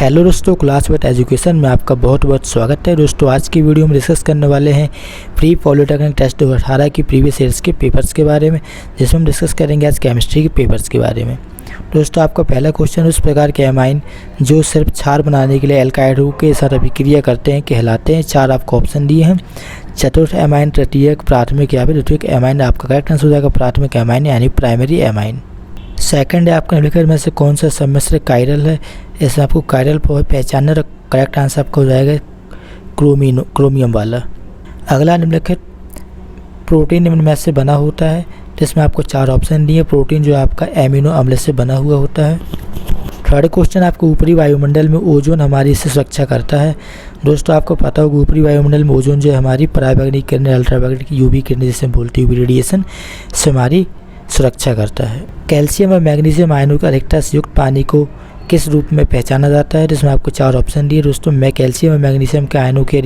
Hello दोस्तों, class with education में आपका बहुत बहुत स्वागत है। दोस्तों आज की वीडियो में डिस्कस करने वाले हैं प्री पॉलिटेक्निक टेस्ट 2018 की प्रीवियस ईयर्स के पेपर्स के बारे में, जिसमें हम डिस्कस करेंगे आज केमिस्ट्री के पेपर्स के बारे में। दोस्तों आपका पहला क्वेश्चन, उस प्रकार के एमाइन जो सिर्फ क्षार बनाने के लिए एल्काइडों के साथ अभिक्रिया करते हैं कहलाते हैं। चार आपको ऑप्शन दिए हैं। चतुर्थ एमाइन, तृतीयक, प्राथमिक या फिर द्वितीयक एमाइन। आपका करेक्ट आंसर हो जाएगा प्राथमिक एमाइन यानी प्राइमरी एमाइन। सेकंड है आपका निम्नलिखित में से कौन सा सम्मिश्र कायरल है। इसमें आपको कायरल पहचानना, करेक्ट आंसर आपका हो जाएगा क्रोमियम वाला। अगला निम्नलिखित प्रोटीन निम्न में से बना होता है, जिसमें आपको चार ऑप्शन दिए। प्रोटीन जो आपका एमिनो अम्ल से बना हुआ होता है। थर्ड क्वेश्चन, आपको ऊपरी वायुमंडल में ओजोन हमारी इससे सुरक्षा करता है। दोस्तों आपको पता होगा ऊपरी वायुमंडल में ओजोन जो है हमारी पराबैंगनी किरणें, अल्ट्रावायलेट यूवी किरणें जिसे बोलते हैं रेडिएशन से हमारी सुरक्षा करता है। कैल्शियम और मैग्नीशियम आयनों की अधिकता से युक्त पानी को किस रूप में पहचाना जाता है, जिसमें आपको चार ऑप्शन दिए। दोस्तों मैं कैल्शियम और मैग्नीशियम के आयनों की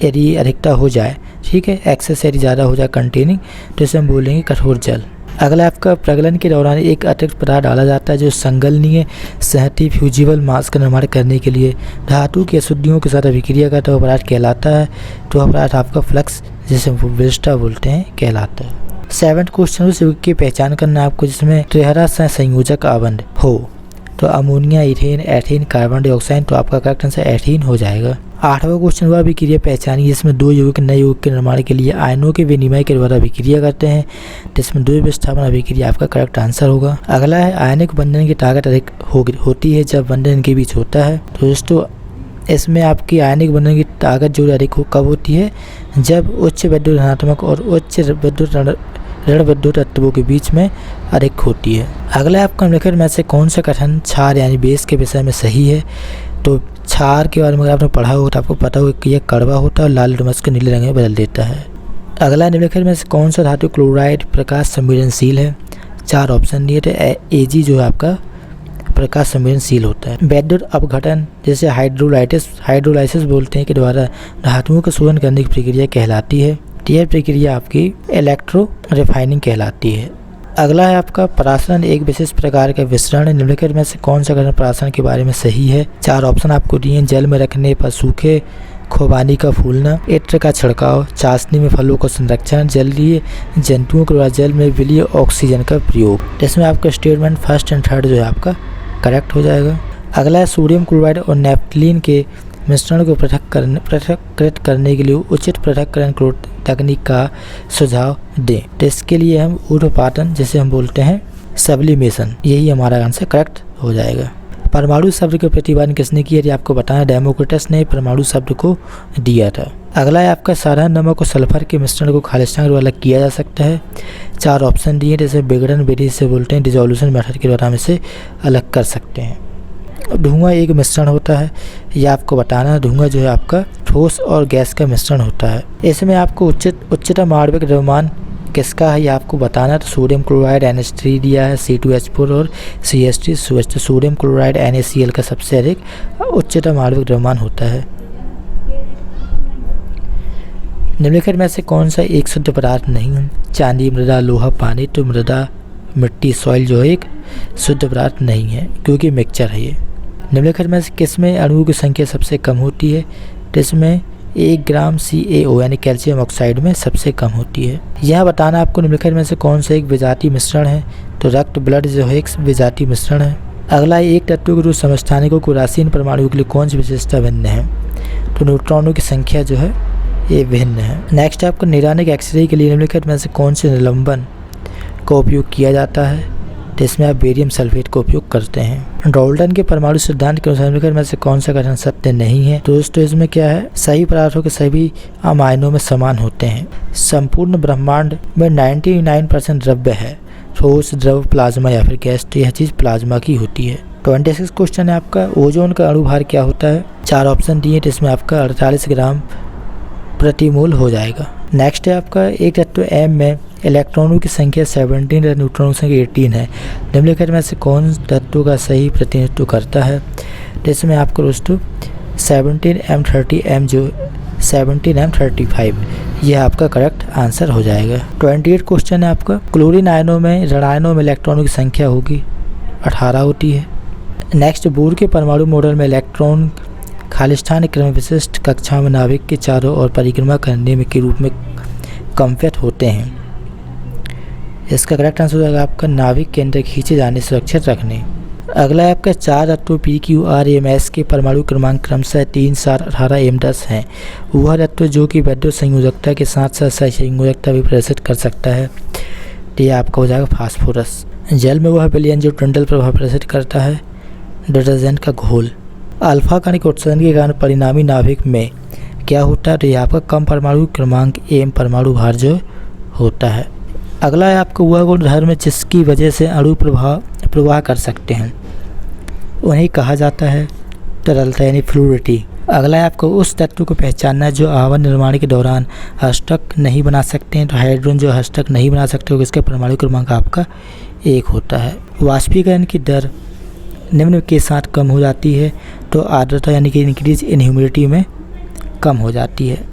यदि अधिकता हो जाए, ठीक है, एक्सेस यदि ज़्यादा हो जाए कंटेनिंग, तो इसे हम बोलेंगे कठोर जल। अगला आपका प्रगलन के दौरान एक अतिरिक्त पदार्थ डाला जाता है जो संगलनीय सहती फ्यूजिबल मास का निर्माण करने के लिए धातु की अशुद्धियों के साथ अभिक्रिया करता हुआ पदार्थ कहलाता है। तो वह पदार्थ आपका फ्लक्स जिसे विस्टा बोलते हैं कहलाता है। सेवंथ क्वेश्चन, उस युग्म की पहचान करना आपको जिसमें त्रिहरा संयोजक आबंध हो। तो ammonia, ethane, ethane, carbon dioxide. तो आपका करेक्ट आंसर एथेन हो जाएगा। आठवां क्वेश्चन, वह अभिक्रिया पहचानी जिसमें दो यौगिक नए यौगिक के निर्माण के लिए आयनों के विनिमय के द्वारा अभिक्रिया करते हैं, जिसमें द्विविस्थापन अभिक्रिया आपका करेक्ट आंसर होगा। अगला है आयनिक बंधन की ताकत अधिक होती है जब बंधन इनके बीच होता है। तो दोस्तों इसमें आपकी आयनिक बंधन की ताकत जो अधिक कब होती है, जब उच्च विद्युत धनात्मक और उच्च विद्युत ऋण विद्युत तत्वों के बीच में अधिक होती है। अगला आपका निम्नलिखित में से कौन सा कथन क्षार यानी बेस के विषय में सही है। तो क्षार के बारे में अगर आपने पढ़ा हो तो आपको पता होगा कि यह कड़वा होता है और लाल डुमस के नीले रंग में बदल देता है। अगला निम्नलिखित में से कौन सा धातु क्लोराइड प्रकाश संवेदनशील है। चार ऑप्शन दिए थे। Ag जो है आपका प्रकाश संवेदनशील होता है। विद्युत अपघटन जिसे हाइड्रोलाइसिस बोलते हैं के द्वारा धातुओं का शोधन करने की प्रक्रिया कहलाती है। यह प्रक्रिया आपकी इलेक्ट्रो रिफाइनिंग कहलाती है। अगला है आपका परासरण एक विशेष प्रकार का मिश्रण। निम्नलिखित में से कौन सा कथन परासरण के बारे में सही है। चार ऑप्शन आपको दिए। जल में रखने पर सूखे खुबानी का फूलना, इत्र का छिड़काव, चाशनी में फलों का संरक्षण, जलीय जंतुओं के द्वारा जल में विलीय ऑक्सीजन का प्रयोग। इसमें आपका स्टेटमेंट फर्स्ट एंड थर्ड जो है आपका करेक्ट हो जाएगा। अगला है सोडियम क्लोराइड और नेफ्थलीन के मिश्रण को पृथक्कृत करने के लिए उचित पृथक्करण तकनीक का सुझाव दें। तो इसके लिए हम ऊर्ध्वपातन जिसे हम बोलते हैं सब्लिमेशन, यही हमारा आंसर करेक्ट हो जाएगा। परमाणु शब्द का प्रतिपादन किसने किया, यदि आपको बताना, डेमोक्रिटस ने परमाणु शब्द को दिया था। अगला है आपका साधारण नमक और सल्फर के मिश्रण को खालिस्तान के द्वारा अलग किया जा सकता है। चार ऑप्शन दिए, जैसे विघटन विधि से बोलते हैं, डिजोल्यूशन मेथड के द्वारा हम इसे अलग कर सकते हैं। धुआं एक मिश्रण होता है, यह आपको बताना। धुआं जो है आपका ठोस और गैस का मिश्रण होता है। इसमें आपको उच्चतम आणविक द्रव्यमान किसका है, यह आपको बताना। तो सोडियम क्लोराइड NH3 दिया है, C2H4 और CH3 SOH। तो सोडियम क्लोराइड NaCl का सबसे अधिक उच्चतम आणविक द्रव्यमान होता है। निम्नलिखित में से कौन सा एक शुद्ध पदार्थ नहीं है। चांदी, मृदा, लोहा, पानी। तो मृदा, मिट्टी, सॉइल जो एक शुद्ध पदार्थ नहीं है क्योंकि मिक्सचर है ये। निम्नलिखित में से किसमें अणुओं की संख्या सबसे कम होती है। तो इसमें 1 ग्राम CaO यानी कैल्शियम ऑक्साइड में सबसे कम होती है। यह बताना आपको निम्नलिखित में से कौन सा एक विजातीय मिश्रण है। तो रक्त, ब्लड जो है एक विजातीय मिश्रण है। अगला एक तत्व के रूप समस्थानिकों को उदासीन परमाणु के लिए कौन सी विशेषता भिन्न है। तो न्यूट्रॉनों की संख्या जो है ये भिन्न है। नेक्स्ट आपको नैदानिक एक्सरे के लिए निम्नलिखित में से कौन से निलंबन का उपयोग किया जाता है। तो इसमें आप बेरियम सल्फेट का उपयोग करते हैं। डाल्टन के परमाणु सिद्धांत के अनुसार निम्नलिखित में से कौन सा कथन सत्य नहीं है। तो दोस्तों इसमें क्या है, सही पदार्थों के सभी अमाइनों में समान होते हैं। संपूर्ण ब्रह्मांड में 99% द्रव्य है, ठोस, द्रव, प्लाज्मा या फिर गैस। तो यह चीज़ प्लाज्मा की होती है। 26 क्वेश्चन है आपका, ओजोन का अणुभार क्या होता है। चार ऑप्शन दिए, तो इसमें आपका 48 ग्राम प्रति मोल हो जाएगा। नेक्स्ट है आपका एक तत्व M में इलेक्ट्रॉनों की संख्या 17 और न्यूट्रॉनों की संख्या 18 है। निम्नलिखित में से कौन तत्वों का सही प्रतिनिधित्व करता है। तो इसमें आपको दोस्तों 17M30M जो 17M35 यह आपका करेक्ट आंसर हो जाएगा। 28 क्वेश्चन है आपका, क्लोरीन आयनों में ऋणायनों में इलेक्ट्रॉनों की संख्या होगी 18 होती है। नेक्स्ट, बोर के परमाणु मॉडल में इलेक्ट्रॉन खालिस्तान क्रम विशिष्ट कक्षा में नाभिक के चारों ओर परिक्रमा करने में के रूप में कम्फर्ट होते हैं। इसका करेक्ट आंसर हो जाएगा आपका नाभिक के अंदर खींचे जाने सुरक्षित रखने। अगला है आपका 4 तत्वों PQRMS के परमाणु क्रमांक क्रमशः 3, 7, 18, एवं 10 हैं। वह तत्व जो कि वैद्युत संयोजकता के साथ साथ संयोजकता भी प्रदर्शित कर सकता है, तो ये आपका हो जाएगा फास्फोरस। जल में वह विलयन जो टंडल प्रभाव प्रदर्शित करता है, डिटर्जेंट का घोल। अल्फा कण के उत्सर्जन के कारण परिणामी नाभिक में क्या होता है, तो ये आपका कम परमाणु क्रमांक एवं परमाणु भार जो होता है। अगला है आपका वह गुणधर्म जिसकी वजह से अणु प्रवाह कर सकते हैं, उन्हें कहा जाता है तरलता यानी फ्लूइडिटी। अगला है आपको उस तत्व को पहचानना जो आवन निर्माण के दौरान हस्तक नहीं बना सकते हैं, तो हाइड्रोजन जो हस्तक नहीं बना सकते हो इसका परमाणु क्रमांक आपका 1 होता है। वाष्पीकरण की दर निम्न के साथ कम हो जाती है, तो आर्द्रता यानी कि इंक्रीज इन ह्यूमिडिटी में कम हो जाती है।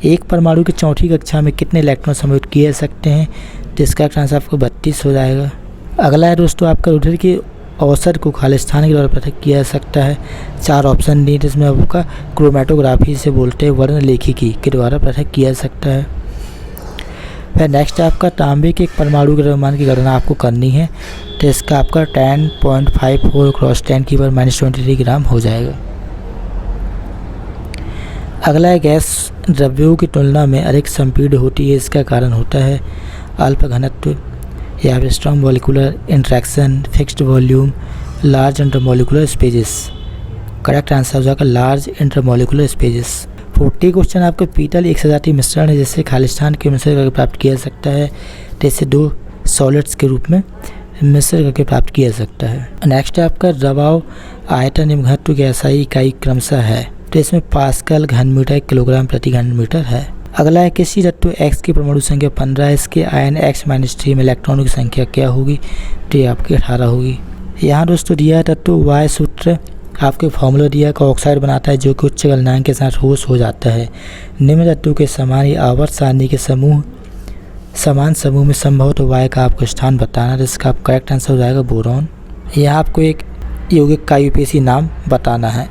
एक परमाणु की चौथी कक्षा में कितने इलेक्ट्रॉन सम्मिलित किए जा सकते हैं, तो इसका आंसर आपको 32 हो जाएगा। अगला है दोस्तों आपका रुधिर की औसत को खालिस्तान के द्वारा पृथक किया जा सकता है। 4 ऑप्शन दिए जिसमें आपका क्रोमेटोग्राफी से बोलते हैं वर्ण लेखिकी के द्वारा पृथक किया जा सकता है। फिर नेक्स्ट आपका तांबे के एक परमाणु के द्रव्यमान की गणना आपको करनी है, तो इसका आपका 10.54 × 10⁻23 ग्राम हो जाएगा। अगला है गैस द्रव्यों की तुलना में अधिक संपीड्य होती है, इसका कारण होता है अल्प घनत्व या फिर strong molecular interaction, fixed volume, large intermolecular spaces. Correct answer हो जाएगा लार्ज इंटरमॉलिक्यूलर स्पेजेस। 40 क्वेश्चन आपका पीतल एक सजातीय मिश्रण है जिससे खालिस्तान के मिश्रण करके प्राप्त किया जा सकता है, जैसे 2 सॉलिड्स के रूप में मिश्रण करके प्राप्त किया जा सकता है। नेक्स्ट आपका दबाव आयतन एवं घनत्व की SI इकाई क्रमशः है, तो इसमें पास्कल घन मीटर किलोग्राम प्रति घन मीटर है। अगला है किसी तत्व X की परमाणु संख्या 15 है, इसके आयन X-3 में इलेक्ट्रॉनों की संख्या क्या होगी, तो ये आपकी 18 होगी। यहाँ दोस्तों दिया है तत्व Y सूत्र आपके फॉर्मूला दिया का ऑक्साइड बनाता है जो कि उच्च गलनांक के साथ ठोस हो जाता है। निम्न तत्वों के समान ही आवर्त सारणी के समान समूह में संभव तो Y का आपको स्थान बताना, जिसका आप करेक्ट आंसर हो जाएगा बोरॉन। यहाँ आपको एक यौगिक का IUPAC नाम बताना है,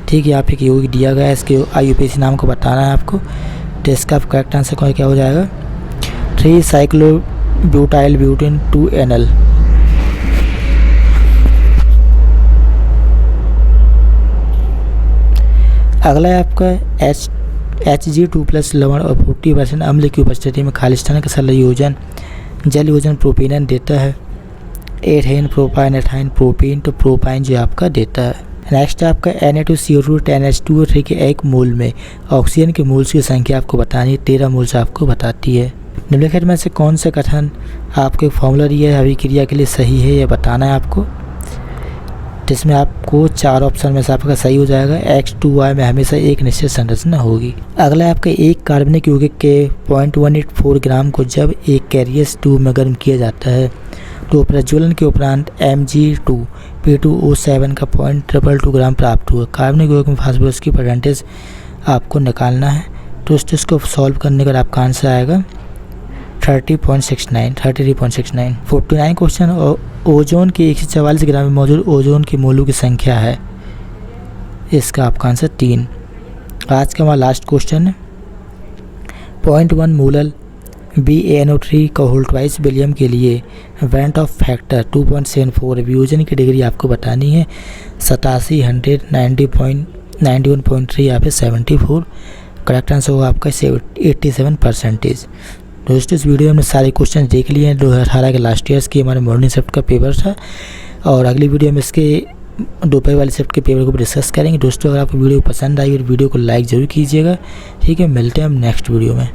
ठीक है। यहाँ पे एक यौगिक दिया गया है, इसके IUPAC नाम को बताना है आपको, तो इसका करेक्ट आंसर क्या हो जाएगा 3-साइक्लोब्यूटाइल ब्यूटेन 2NL। अगला है आपका Hg2+ लवण और 40% अम्ल की उपस्थिति में खालिस्तान का संयोजन जल योजन प्रोपेनन देता है। एथेन, प्रोपाइन, एथाइन, प्रोपेन, तो प्रोपाइन जो आपका देता है। नेक्स्ट है आपका Na2CO2 10H2O3 के 1 मोल में ऑक्सीजन के मोल्स की संख्या आपको बतानी है, 13 मोल्स आपको बताती है। निम्नलिखित में से कौन सा कथन आपके फॉर्मूला दिया है अभिक्रिया के लिए सही है, यह बताना है आपको, जिसमें आपको 4 ऑप्शन में से आपका सही हो जाएगा। H2Y में हमेशा एक निश्चित संरचना होगी। अगला है आपका एक कार्बनिक यौगिक के 0.184 ग्राम को जब एक कैरियस ट्यूब में गर्म किया जाता है तो प्रज्वलन के उपरांत Mg2P2O7 का 0.222 ग्राम प्राप्त हुआ। कार्बनिक यौगिक में फास्फोरस की परसेंटेज आपको निकालना है, तो इसको सॉल्व करने का आपका आंसर आएगा 33.69। 49 क्वेश्चन ओजोन के 144 ग्राम में मौजूद ओजोन के मोलों की संख्या है, इसका आपका आंसर 3। आज का हमारा लास्ट क्वेश्चन है 0.1 मोलर BaNO3 का होल ट्वाइस विलियम के लिए वेंट ऑफ फैक्टर 2.74 वियोजन की डिग्री आपको बतानी है 87, 100, 91.3 या फिर 74। करेक्ट आंसर होगा आपका 87%। दोस्तों इस वीडियो में हमने सारे क्वेश्चन देख लिए हैं। 2018 के लास्ट ईयर्स की हमारे मॉर्निंग शिफ्ट का पेपर था, और अगली वीडियो में इसके दोपहर वाली शिफ्ट के पेपर को डिस्कस करेंगे। दोस्तों अगर आपको वीडियो पसंद आई और वीडियो को लाइक ज़रूर कीजिएगा, ठीक है। मिलते हैं हम नेक्स्ट वीडियो में।